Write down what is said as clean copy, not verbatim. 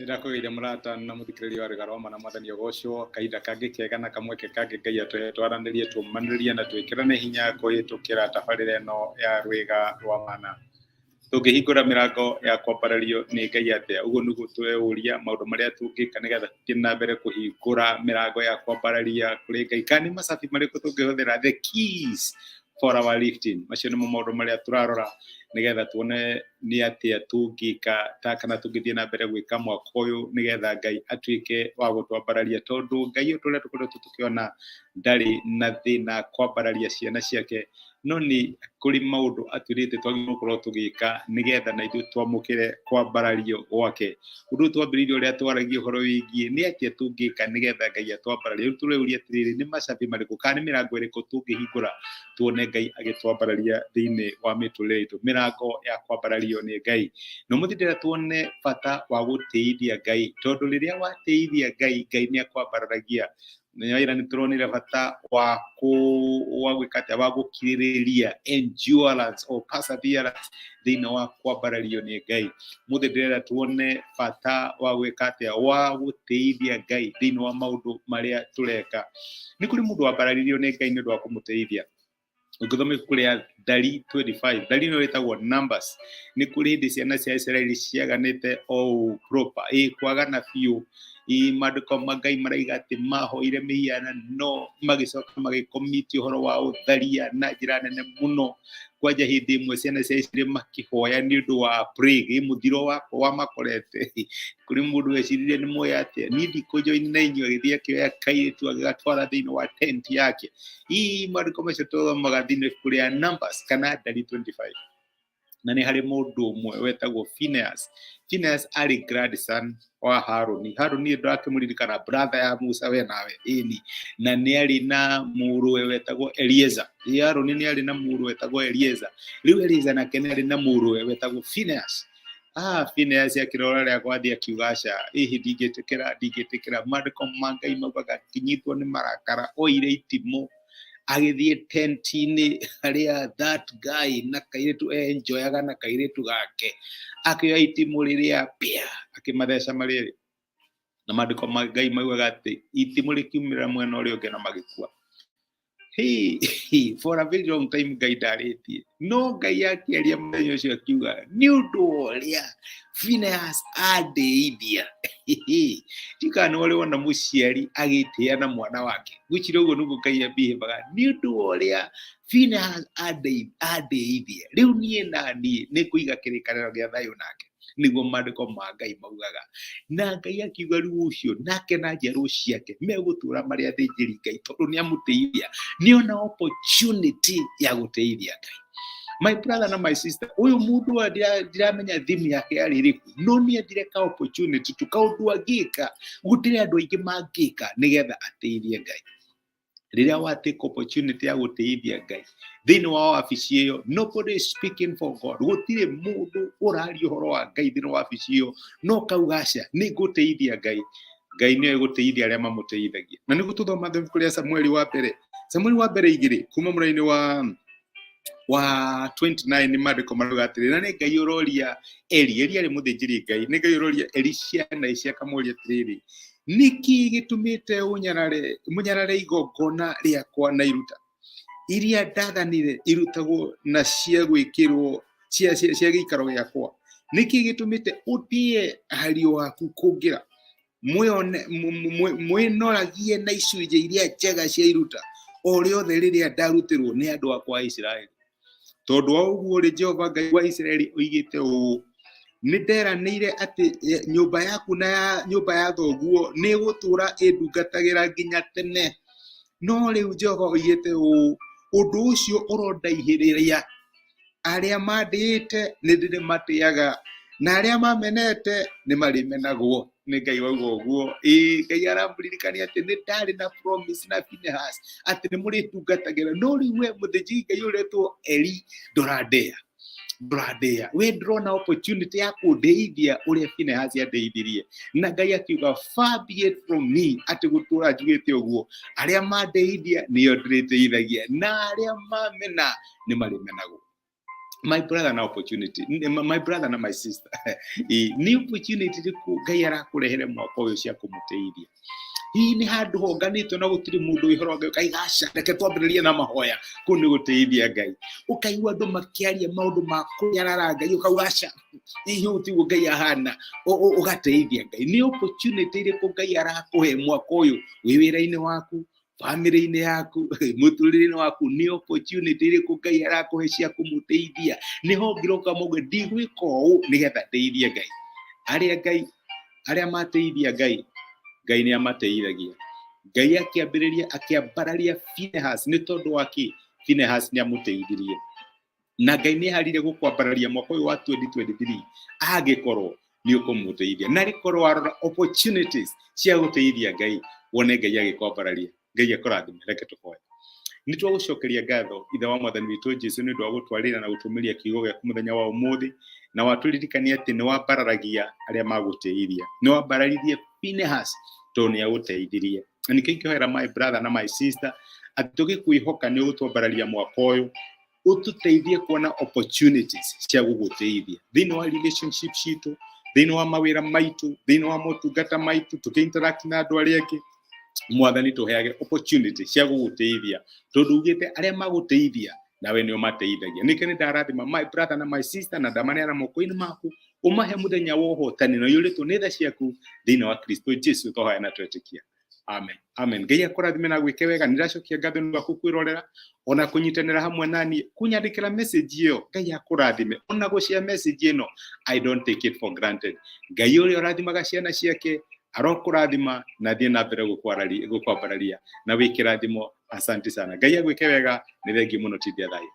Ndakugeire murata na muthikiriria wa Rigaroma na mwathani ogocwo kahinda kangi kega na kamweke kangi Ngai atwe twaranirie tumaniririe na twikirane hinya kuhitukira tabarĩra ĩno ya rwĩga rwa mana tungihingũra mĩrango ya kwambarario ni Ngai atĩa. Ũguo nĩguo tweuria maũndũ marĩa tũngĩka nĩgetha tũthiĩ na mbere kũhingũra mĩrango ya kwambararia kũrĩ Ngai. Kana nĩ macabi marĩkũ tũngĩhũthĩra, the keys for our lifting. Macio nĩmo maũndũ marĩa tũrarora nĩgetha tuone nĩ atĩa tũngĩka kana tũngĩthiĩ na mbere gwĩka mwaka ũyũ nĩgetha Ngai atuĩke wa gũtwambararia, tondũ Ngai ũyũ tũrĩa tũkoretwo tũkĩona ndarĩ na thĩna kwambararia ciana ciake, no nĩ kũrĩ maũndũ atuĩrĩte twagĩrĩirwo gũkorwo tũgĩka nĩgetha na ithuĩ twamũkĩre kwambarario gwake. Ũndũ twambĩrĩirie ũrĩa twaragia ũhoro wĩgiĩ nĩ atĩa tũngĩka nĩgetha Ngai atwambararie. Rĩu tũreuria atĩrĩrĩ, nĩ macabi marĩkũ kana nĩ mĩrango ĩrĩkũ tũngĩhingũra tuone Ngai agĩtwambararia thĩinĩ wa mĩtũrĩre itũ. Mĩrango ya kwambarario nĩ Ngai. Na mũthikĩrĩria tuone bata wa gũtĩithia Ngai, tondũ rĩrĩa watĩithia Ngai, Ngai nĩ akwambararagia. Nĩwaira nĩ tũronire bata wa gwĩka atĩa, wa gũkirĩrĩria, endurance or perseverance thĩinĩ wa kwambarario nĩ Ngai. Mũthikĩrĩria tuone bata wa gwĩka atĩa, wa gũtĩithia Ngai thĩinĩ wa maũndũ marĩa tũreka. Nĩ kũrĩ mũndũ wambararirio nĩ Ngai nĩ ũndũ wa kũmũtĩithia. Ũngĩthoma ibuku rĩa Ndari 25, Ndari ĩno ĩtagwo Numbers, nĩ kũrĩ hĩndĩ ciana cia Isiraeli ciaganĩte o proper, kwagana biũ. Maandĩko ma Ngai maraiga atĩ mahoire mĩhianano magĩcoka magĩkomiti ũhoro wa ũtharia na njĩra nene mũno. Kwanja hĩndĩ ĩmwe ciana cia Isiraeli makĩhoya nĩ ũndũ wa plague, mũthiro wa makorete. Kũrĩ mũndũ weciririe nĩ moya atĩa, niĩ ndikũjoini na inyuĩ, agĩthiĩ akĩoya kairĩtu agĩgatwara thĩinĩ wa tent yake. Maandĩko macio tũthomaga thĩinĩ wa ibuku rĩa Numbers kana Ndari 25. Na nĩ harĩ mũndũ ũmwe wetagwo Phineas. Phineas arĩ grandson wa Harũni. Harũni ndakĩmũririkana brother ya Musa we nawe, ĩni. Na nĩ arĩ na mũrũwe wetagwo Eliezer. Harũni nĩ arĩ na mũrũ wetagwo Eliezer. Rĩu Eliezer nake nĩ arĩ na mũrũwe wetagwo Phineas. Phineas akĩrora rĩa gwathi akiuga aca, ndingĩtĩkĩra. Maandĩko ma Ngai maugaga akĩnyitwo nĩ marakara, oire itimũ agĩthiĩ tent-inĩ harĩa that guy na kairĩtu enjoyaga na kairĩtu gake, akĩoya itimũ rĩrĩa akĩmatheca marĩrĩ. Na maandĩko ma Ngai maugaga atĩ itimũ rĩkiumĩrĩra mwena ũrĩa ũngĩ na magĩkua. For a very long time Ngai ndarĩtie, no Ngai akĩaria mũthenya ũcio akiuga nĩ ũndũ ũrĩa Phineas andĩithia. Tika nĩ wale wona mũciari agĩtĩa na mwana wake. Gwĩciria ũguo nĩguo Ngai abihebaga, nĩ ũndũ ũrĩa Phineas andĩithia. Rĩu niĩ na niĩ nĩ kũiga kĩrĩkanĩro gĩa thayũ nake, nĩguo maandĩko ma Ngai maugaga. Na Ngai akiuga rĩu ũcio nake na njiarwa ciake megũtũũra marĩ athĩnjĩri Ngai, tondũ nĩ amũtĩithia, nĩona opportunity ya gũtĩithia Ngai. My brother na my sister, ũyũ mũndũ ndiramenya thimu yake yarĩ ĩrĩkũ, no nĩ endire ka opportunity tu kaũndũ angĩka gũtirĩ andũ aingĩ mangĩka nĩgetha atĩithie Ngai. Rĩrĩa wa take opportunity ya gũtĩithia Ngai thĩinĩ wa wabici ĩyo, nobody is speaking for God. Gũtirĩ mũndũ ũraria ũhoro wa Ngai thĩinĩ wa wabici ĩyo, no kauga aca nĩ ngũtĩithia Ngai. Ngai nĩwe gũtĩithia arĩa mamũtĩithagia. Na nĩguo tũthoma thĩinĩ wa Samueli wa mbere 2 kuma mũraini wa 29 nĩ maandĩko marauga atĩrĩ, na nĩ Ngai ũroria Eli arĩ mũthĩnjĩri Ngai, nĩ Ngai ũroria Eli ciana ici akamũria atĩrĩrĩ, nĩkĩ gĩtũmĩte mũnyarare igongona rĩakwa na iruta iria ndathanire irutagwo na cia gwĩkĩrwo cia gĩikaro gĩakwa? Nĩkĩ gĩtũmĩte ũthiĩ ariũ waku kũngĩra, mwĩnoragie na icunjĩ iria njega cia iruta o rĩothe rĩrĩa ndarutĩrwo nĩ andũ akwa a Isiraeli? Tondũ wa ũguo rĩ, Jehova Ngai wa Isiraeli oigĩte ũũ, nĩ nderanĩire atĩ nyũmba yaku na nyũmba ya thoguo nĩ gũtũũra ĩndungatagĩra nginya tene. No rĩu Jehova oigĩte ũũ, ũndũ ũcio ũrondaihĩrĩria. Arĩa mandĩĩte nĩ ndĩrĩmatĩaga, na arĩa mamenete nĩ marĩmenagwo. Nĩ Ngai wauga ũguo. Ngai aramũririkania atĩ nĩ ndarĩ na promise na Phineas atĩ nĩ mũrĩtungatagĩra. No rĩu we mũthĩnjĩri Ngai ũretwo Eli ndũrandĩa. We ndĩrona opportunity ya kũndĩithia ũrĩa Phineas andĩithirie. Na Ngai akiuga far be it from me atĩ gũtũũra njugĩte ũguo. Arĩa mandĩithia nĩo ndĩrĩtĩithagia, na arĩa mamena nĩ marĩmenagwo. my brother na opportunity, my brother na my sister. Ni opportunity ku Ngai arakurehere mwako uyu cia kumũteithia. Hii ni handu honganitwo na gutiri mundu ihoroge ukaigaca reke twambĩrĩrie na mahoya kũ nĩ gũtĩithia Ngai. Ukaigua andũ makĩaria maũndũ ma kũnyarara Ngai ukaugaca hihi ũtiguo Ngai ahana ugatĩithia Ngai. Ni opportunity ĩrĩkũ Ngai arakuhe mwaka ũyũ wĩ wĩra-inĩ waku, family-inĩ yaku, mũtũrĩre-inĩ waku? Ni opportunity ĩrĩkũ Ngai arakuhe cia kũmũteithia? Nĩho ngiroka mauge ndigwĩka ũũ nĩgetha teithie Ngai. Arĩa mateithia Ngai, Ngai nĩ amateithagia. Ngai akĩambararia Phinehas nĩ tondũ wake Phinehas nĩ amũteithirie. Na Ngai nĩ harire gũkwambararia mwaka ũyũ wa 2023 angĩkorwo nĩ ũkũmũteithia. Na rĩkorwo warora opportunities cia gũteithia Ngai, wone Ngai agĩkwambararia. Ngai akũrathime. Reke tũhoye. Nĩ twagũcokeria ngatho ithe wa Mwathani witũ Jesũ nĩ ũndũ wa gũtwarĩra na gũtũmĩria kiugo gĩaku mũthenya wa ũmũthĩ, na watũririkania atĩ nĩ wambararagia arĩa magũteithia. Nĩ wambararirie Phinehas tondũ nĩ agũteithirie. Na nĩkĩo ingĩhoera my brother na my sister atĩ tũgĩkwĩhoka nĩ ũgũtwambararia mwaka ũyũ, ũtũteithie kuona opportunities cia gũgũteithia thĩinĩ wa relationship citũ, thĩinĩ wa mawĩra maitũ, thĩinĩ wa motungata maitũ, tũkĩinteract na andũ arĩa angĩ. Mwathani tũheage opportunity cia gũgũteithia tondũ ugĩte arĩa magũteithia nawe nĩ ũmateithagia. Nĩkĩo nĩ ndarathima my brother na my sister na ndamaneana moko-inĩ maku, ũmahe mũthenya wa ũhotani na ũiyũrĩtwo nĩ tha ciaku thĩinĩ wa Kristo Jesũ tũhoya na twetĩkia. Amen. Amen. Ngai akũrathime na gwĩke wega. Nĩndĩracokia ngatho nĩ waku kwĩrorera ona kũnyitanĩra hamwe nani, kũnyandĩkĩra message ĩyo. Ngai akũrathime ona gũshare message ĩno. I don't take it for granted. Ngai ũrĩa ũrathimaga ciana ciake arokũrathima na thiĩ na mbere gũkwambararia na wĩkĩrathimo. Asante sana. Ngai agwĩke wega. Nĩ thengiũ mũno. Tĩithia thayũ.